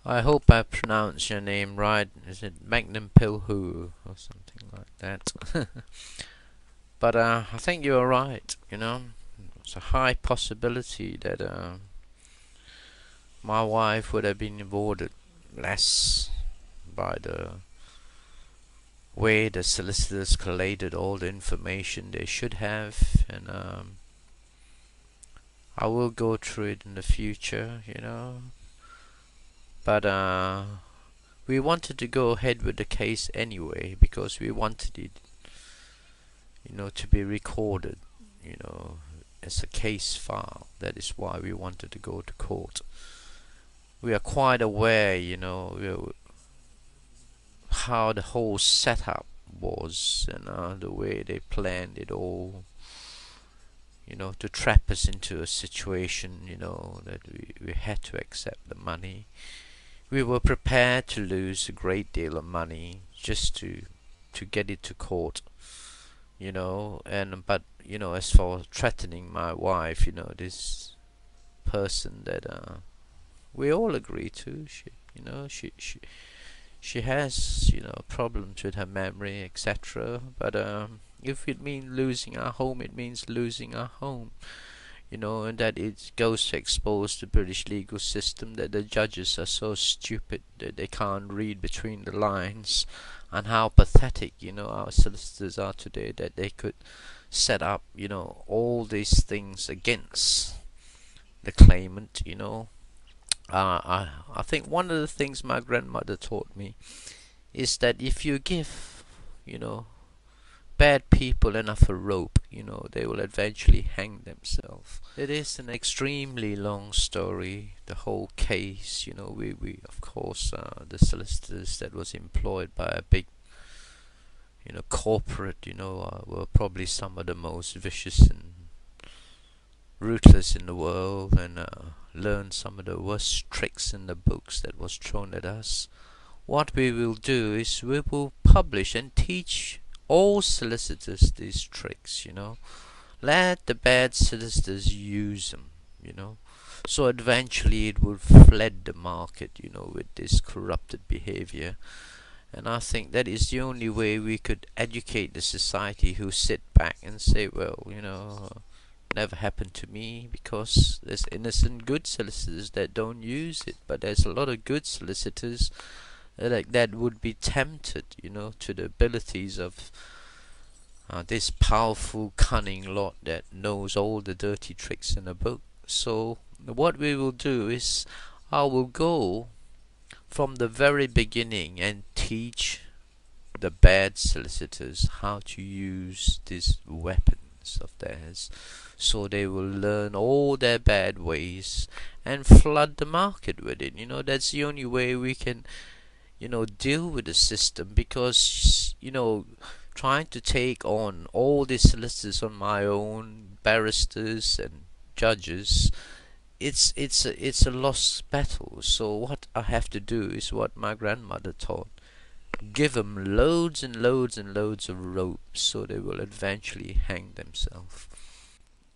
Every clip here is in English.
I hope I pronounce your name right. Is it Magnum Pilhu or something like that? But I think you're right. It's a high possibility that my wife would have been rewarded less by the way the solicitors collated all the information they should have, and I will go through it in the future. But we wanted to go ahead with the case anyway because we wanted it, to be recorded, as a case file. That is why we wanted to go to court. We are quite aware, how the whole setup was and the way they planned it all, to trap us into a situation, that we had to accept the money. We were prepared to lose a great deal of money just to get it to court, and but as for threatening my wife, this person that we all agree to, she has problems with her memory, etc. But if it means losing our home, it means losing our home, and that it goes to expose the British legal system that the judges are so stupid that they can't read between the lines, and how pathetic our solicitors are today that they could set up all these things against the claimant. I think one of the things my grandmother taught me is that if you give bad people enough a rope, they will eventually hang themselves. It is an extremely long story, the whole case. We of course, the solicitors that was employed by a big corporate, were probably some of the most vicious and ruthless in the world, and learned some of the worst tricks in the books that was thrown at us. What we will do is we will publish and teach all solicitors these tricks. Let the bad solicitors use them. So eventually it will flood the market, with this corrupted behavior. And I think that is the only way we could educate the society who sit back and say, well, never happened to me, because there's innocent good solicitors that don't use it, but there's a lot of good solicitors that would be tempted, to the abilities of this powerful, cunning lot that knows all the dirty tricks in the book. So what we will do is I will go from the very beginning and teach the bad solicitors how to use these weapons of theirs, so they will learn all their bad ways and flood the market with it. That's the only way we can deal with the system, because trying to take on all these solicitors on my own, barristers and judges, it's a lost battle. So what I have to do is what my grandmother taught: give them loads and loads and loads of ropes, so they will eventually hang themselves.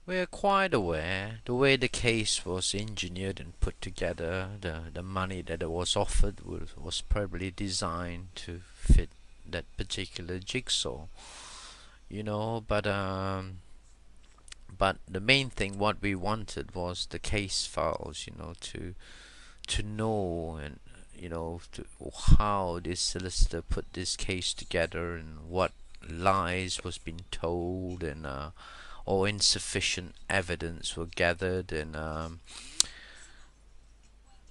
We are quite aware the way the case was engineered and put together. The money that was offered was probably designed to fit that particular jigsaw, but the main thing what we wanted was the case files, to know, and to how this solicitor put this case together, and what lies was being told, and or insufficient evidence were gathered, and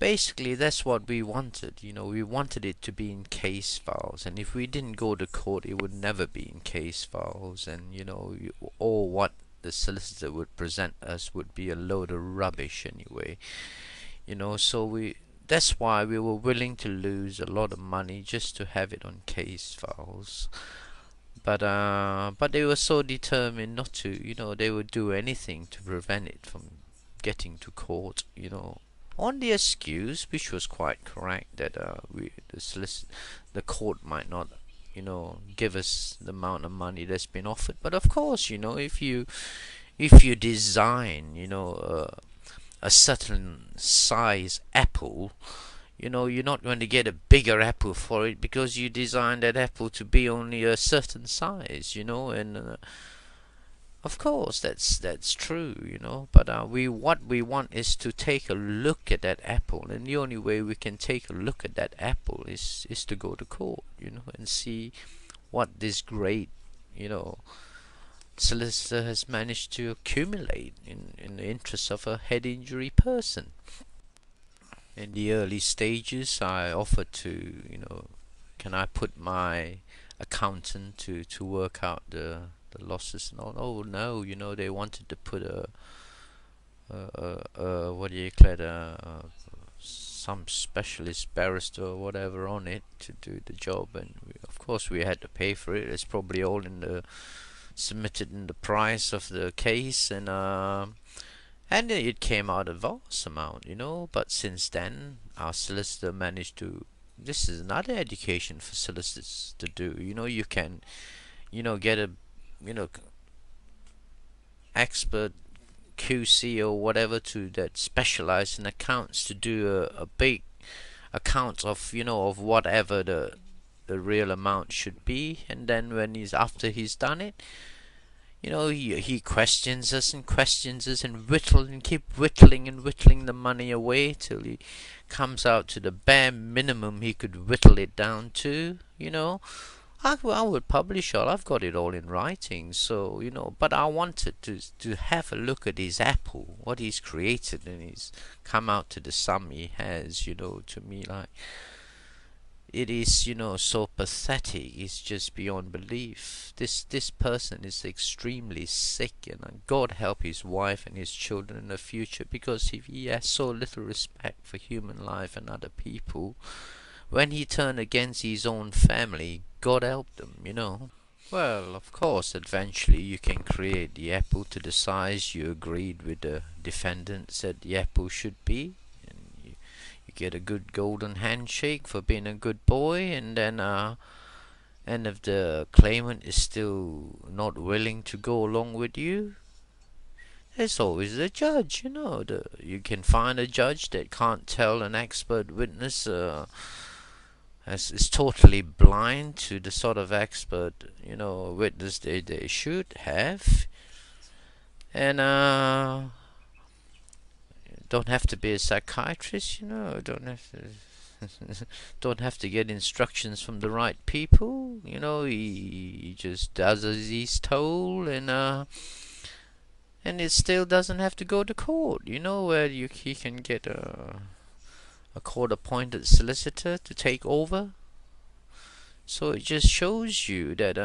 basically that's what we wanted. We wanted it to be in case files, and if we didn't go to court, it would never be in case files, and all what the solicitor would present us would be a load of rubbish anyway. So that's why we were willing to lose a lot of money just to have it on case files. But they were so determined not to. They would do anything to prevent it from getting to court, on the excuse, which was quite correct, that the court might not give us the amount of money that's been offered. But of course, if you design, a certain size apple, You're not going to get a bigger apple for it because you designed that apple to be only a certain size, and of course that's true, but we what we want is to take a look at that apple, and the only way we can take a look at that apple is to go to court, and see what this great, you know, solicitor has managed to accumulate in the interest of a head injury person. In the early stages, I offered to, can I put my accountant to work out the losses and all? Oh no, they wanted to put what do you call it, some specialist barrister or whatever on it to do the job, and of course we had to pay for it. It's probably all in the submitted in the price of the case, and it came out a vast amount, But since then, our solicitor managed to. This is another education for solicitors to do. You can, get a, you know, expert QC or whatever to that specialize in accounts to do a big account of, of whatever the real amount should be, and then when after he's done it, he questions us and questions us and keep whittling and whittling the money away till he comes out to the bare minimum he could whittle it down to. I would publish all. I've got it all in writing. So but I wanted to have a look at his apple, what he's created, and he's come out to the sum he has. To me, like, it is, so pathetic. It's just beyond belief. This person is extremely sick, and God help his wife and his children in the future, because if he has so little respect for human life and other people, when he turned against his own family, God help them. Well, of course, eventually you can create the apple to the size you agreed with the defendant said the apple should be. You get a good golden handshake for being a good boy, and then and if the claimant is still not willing to go along with you, there's always the judge. You can find a judge that can't tell an expert witness is totally blind to the sort of expert witness they should have, and don't have to be a psychiatrist. Don't have to don't have to get instructions from the right people. He just does as he's told, and it still doesn't have to go to court. Where he can get a court-appointed solicitor to take over. So it just shows you that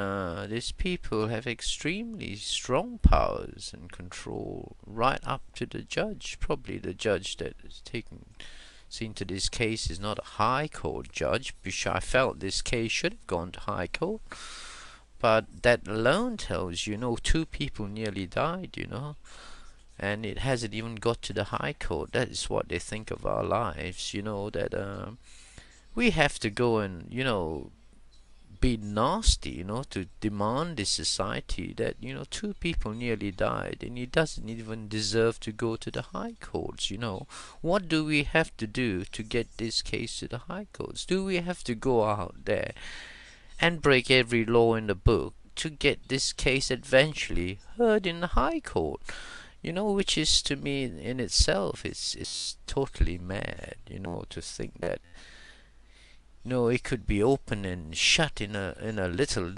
these people have extremely strong powers and control, right up to the judge. Probably the judge that is seen to this case is not a high court judge, which I felt this case should have gone to high court. But that alone tells you, two people nearly died, and it hasn't even got to the high court. That is what they think of our lives, that we have to go and, be nasty, to demand this society that, two people nearly died, and he doesn't even deserve to go to the high courts. What do we have to do to get this case to the high courts? Do we have to go out there and break every law in the book to get this case eventually heard in the high court? Which is, to me, in itself, it's totally mad, to think that it could be open and shut in a little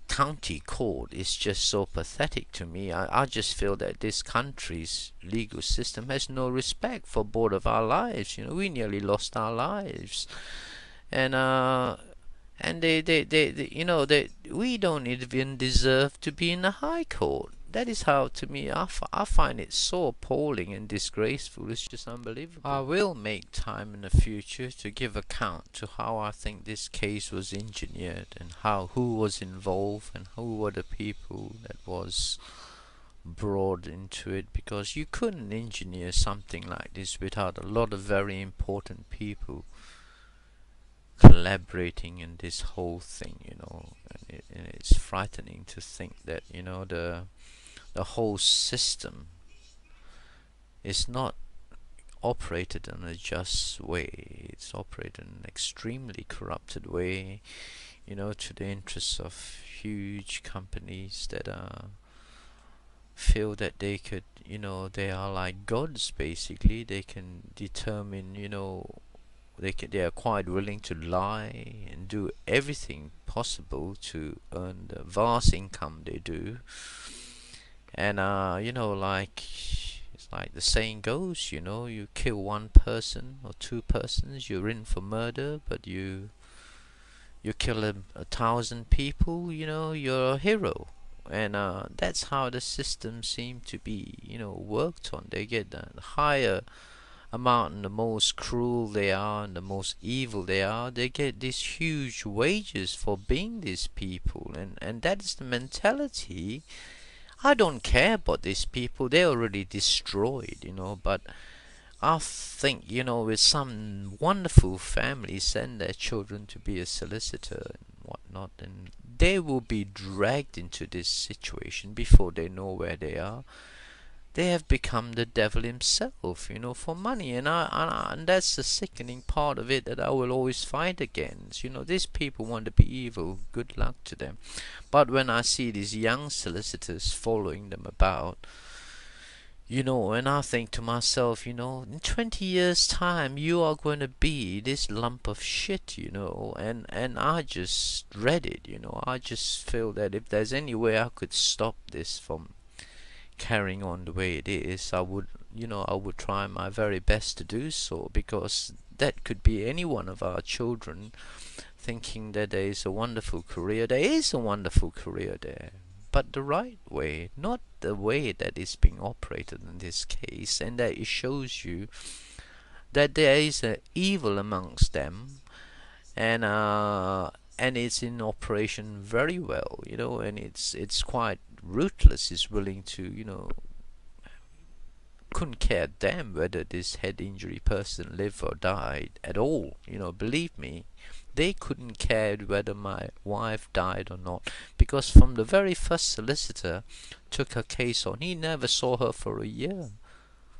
county court. Is just so pathetic to me. I just feel that this country's legal system has no respect for both of our lives. We nearly lost our lives, and they we don't even deserve to be in the high court. That is how, to me, I find it so appalling and disgraceful. It's just unbelievable. I will make time in the future to give account to how I think this case was engineered, and who was involved, and who were the people that was brought into it, because you couldn't engineer something like this without a lot of very important people collaborating in this whole thing, and it's frightening to think that the whole system is not operated in a just way. It's operated in an extremely corrupted way, to the interests of huge companies that feel that they could, they are like gods basically. They can determine, they are quite willing to lie and do everything possible to earn the vast income they do. And like it's like the saying goes, you kill one person or two persons, you're in for murder, but you kill 1,000 people, you're a hero. And that's how the system seems to be, worked on. They get the higher amount and the most cruel they are and the most evil they are, they get these huge wages for being these people. And that is the mentality. I don't care about these people, they're already destroyed, but I think, with some wonderful families send their children to be a solicitor and whatnot, and they will be dragged into this situation before they know where they are. They have become the devil himself, for money, and that's the sickening part of it that I will always fight against. These people want to be evil. Good luck to them. But when I see these young solicitors following them about, and I think to myself, in 20 years' time, you are going to be this lump of shit, and I just dread it, I just feel that if there's any way I could stop this from carrying on the way it is, I would try my very best to do so, because that could be any one of our children thinking that there is a wonderful career. There is a wonderful career there, but the right way, not the way that is being operated in this case, and that it shows you that there is an evil amongst them, and it's in operation very well, and it's quite ruthless. Is willing to, couldn't care damn whether this head injury person lived or died at all. Believe me, they couldn't care whether my wife died or not, because from the very first solicitor took her case on, he never saw her for a year.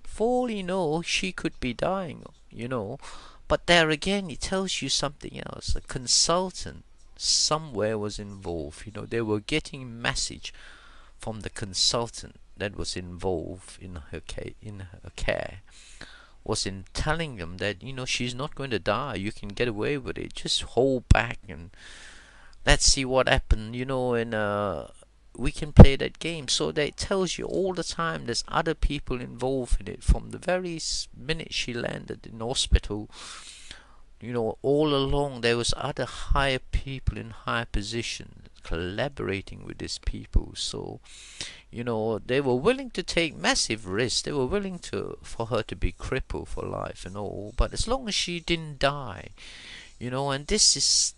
For all you know, she could be dying, But there again, it tells you something else. A consultant somewhere was involved. They were getting message from the consultant that was involved in her care, was in telling them that she's not going to die. You can get away with it. Just hold back and let's see what happens. And we can play that game. So that tells you all the time there's other people involved in it from the very minute she landed in hospital. All along there was other higher people in higher positions collaborating with these people. So, they were willing to take massive risks. They were willing for her to be crippled for life and all. But as long as she didn't die, and this is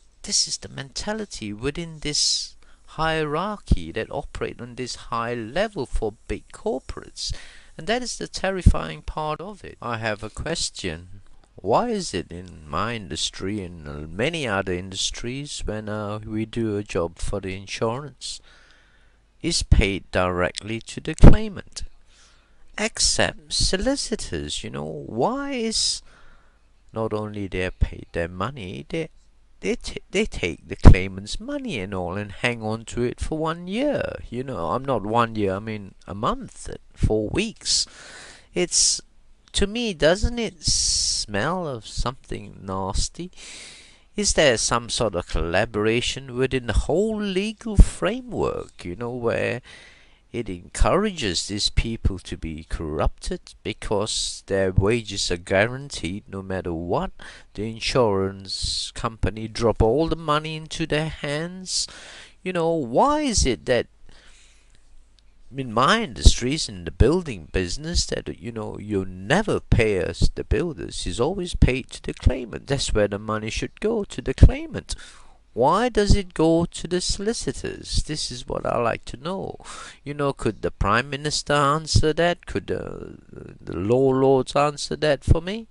the mentality within this hierarchy that operate on this high level for big corporates, and that is the terrifying part of it. I have a question. Why is it in my industry and many other industries, when we do a job for the insurance, is paid directly to the claimant, except solicitors? Why is not only they're paid their money, they take the claimant's money and all and hang on to it for 1 year. I'm not 1 year, I mean a month, 4 weeks. It's, to me, doesn't it smell of something nasty? Is there some sort of collaboration within the whole legal framework, where it encourages these people to be corrupted because their wages are guaranteed no matter what? The insurance company drop all the money into their hands. Why is it that in my industries, in the building business, that you never pay us, the builders, is always paid to the claimant? That's where the money should go, to the claimant. Why does it go to the solicitors? This is what I like to know. Could the Prime Minister answer that? Could the law lords answer that for me?